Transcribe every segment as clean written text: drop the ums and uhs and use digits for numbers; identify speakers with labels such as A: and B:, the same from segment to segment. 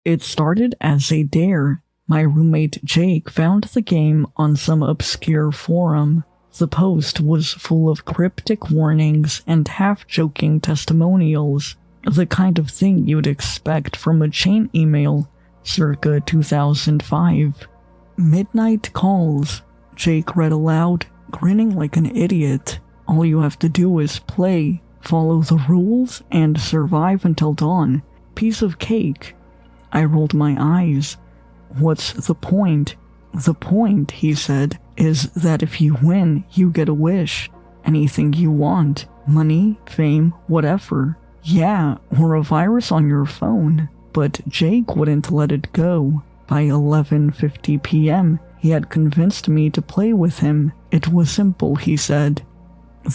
A: It started as a dare. My roommate Jake found the game on some obscure forum. The post was full of cryptic warnings and half-joking testimonials, the kind of thing you'd expect from a chain email circa 2005. Midnight calls, Jake read aloud, grinning like an idiot. All you have to do is play, follow the rules, and survive until dawn. Piece of cake. I rolled my eyes. What's the point? The point, he said, is that if you win, you get a wish. Anything you want. Money, fame, whatever. Yeah, or a virus on your phone. But Jake wouldn't let it go. By 11:50 p.m., he had convinced me to play with him. It was simple, he said.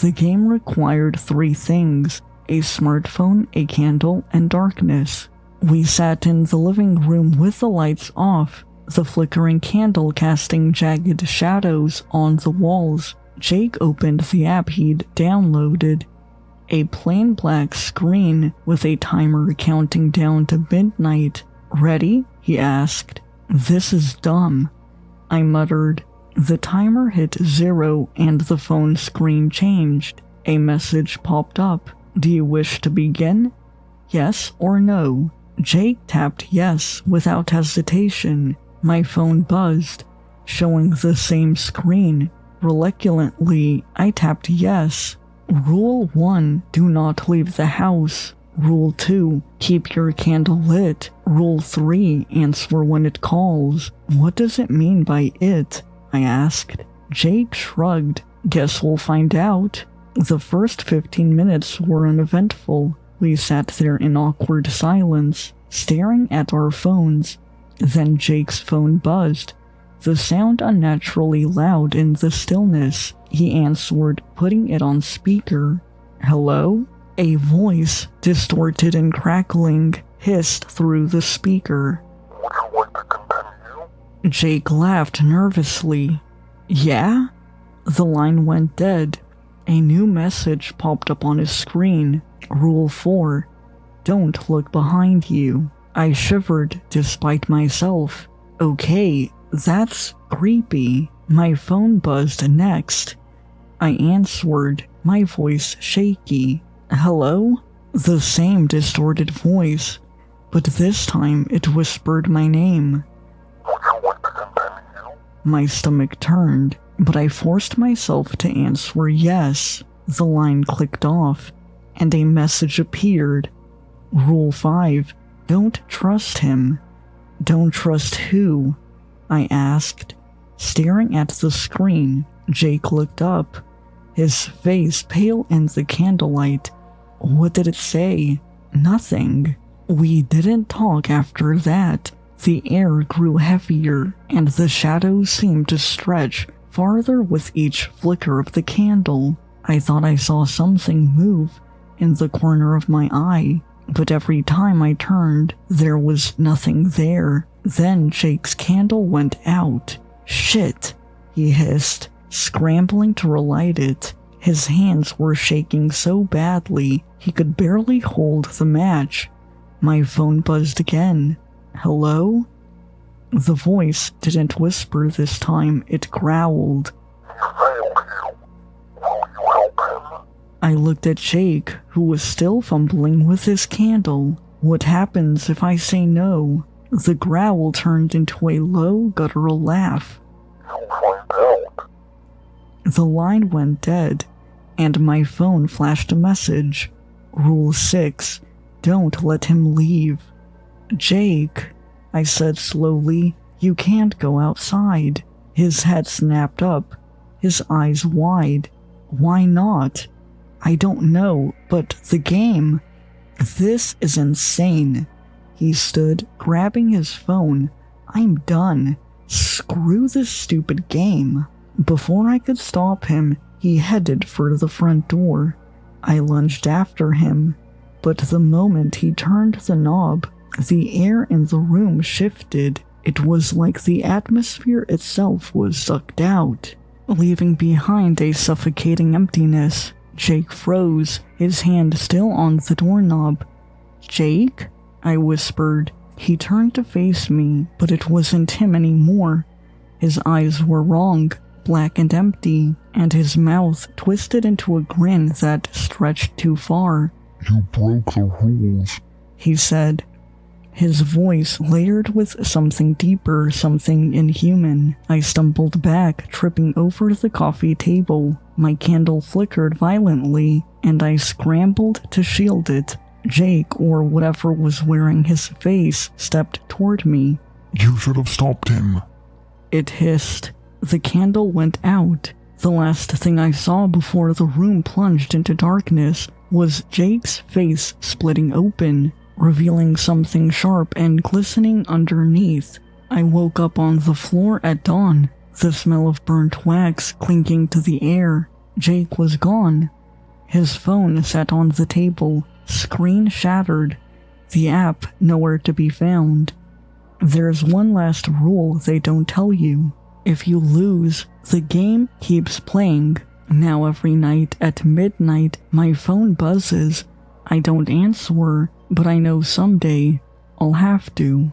A: The game required 3 things: a smartphone, a candle, and darkness. We sat in the living room with the lights off, the flickering candle casting jagged shadows on the walls. Jake opened the app he'd downloaded. A plain black screen with a timer counting down to midnight. Ready? He asked. This is dumb. I muttered. The timer hit 0 and the phone screen changed. A message popped up. Do you wish to begin? Yes or no? Jake tapped yes without hesitation. My phone buzzed, showing the same screen. Reluctantly, I tapped yes. Rule 1, do not leave the house. Rule 2, keep your candle lit. Rule 3, answer when it calls. What does it mean by it? I asked. Jake shrugged. Guess we'll find out. The first 15 minutes were uneventful. We sat there in awkward silence, staring at our phones. Then Jake's phone buzzed, the sound unnaturally loud in the stillness. He answered, putting it on speaker. Hello? A voice, distorted and crackling, hissed through the speaker.
B: Would you like to continue?
A: Jake laughed nervously. Yeah? The line went dead. A new message popped up on his screen. Rule 4. Don't look behind you. I shivered despite myself. Okay, that's creepy. My phone buzzed next. I answered, my voice shaky. Hello? The same distorted voice, but this time it whispered my name.
B: Would you like to continue?
A: My stomach turned, but I forced myself to answer yes. The line clicked off, and a message appeared. Rule 5. Don't trust him. Don't trust who? I asked. Staring at the screen, Jake looked up, his face pale in the candlelight. What did it say? Nothing. We didn't talk after that. The air grew heavier, and the shadows seemed to stretch farther with each flicker of the candle. I thought I saw something move in the corner of my eye, but every time I turned, there was nothing there. Then Jake's candle went out. Shit, he hissed, scrambling to relight it. His hands were shaking so badly, he could barely hold the match. My phone buzzed again. Hello? The voice didn't whisper this time, it growled.
B: He failed you. Will you help him?
A: I looked at Jake, who was still fumbling with his candle. What happens if I say no? The growl turned into a low, guttural laugh.
B: You'll find out.
A: The line went dead, and my phone flashed a message. Rule 6. Don't let him leave. Jake, I said slowly, you can't go outside. His head snapped up, his eyes wide. Why not? I don't know, but the game. This is insane. He stood, grabbing his phone. I'm done. Screw this stupid game. Before I could stop him, he headed for the front door. I lunged after him, but the moment he turned the knob, the air in the room shifted. It was like the atmosphere itself was sucked out, leaving behind a suffocating emptiness. Jake froze, his hand still on the doorknob. Jake? I whispered. He turned to face me, but it wasn't him anymore. His eyes were wrong, black and empty, and his mouth twisted into a grin that stretched too far.
B: You broke the rules,
A: he said. His voice layered with something deeper, something inhuman. I stumbled back, tripping over the coffee table. My candle flickered violently, and I scrambled to shield it. Jake, or whatever was wearing his face, stepped toward me.
B: You should have stopped him.
A: It hissed. The candle went out. The last thing I saw before the room plunged into darkness was Jake's face splitting open, revealing something sharp and glistening underneath. I woke up on the floor at dawn, the smell of burnt wax clinking to the air. Jake was gone. His phone sat on the table, screen shattered, the app nowhere to be found. There's one last rule they don't tell you. If you lose, the game keeps playing. Now every night at midnight, my phone buzzes. I don't answer, but I know someday I'll have to.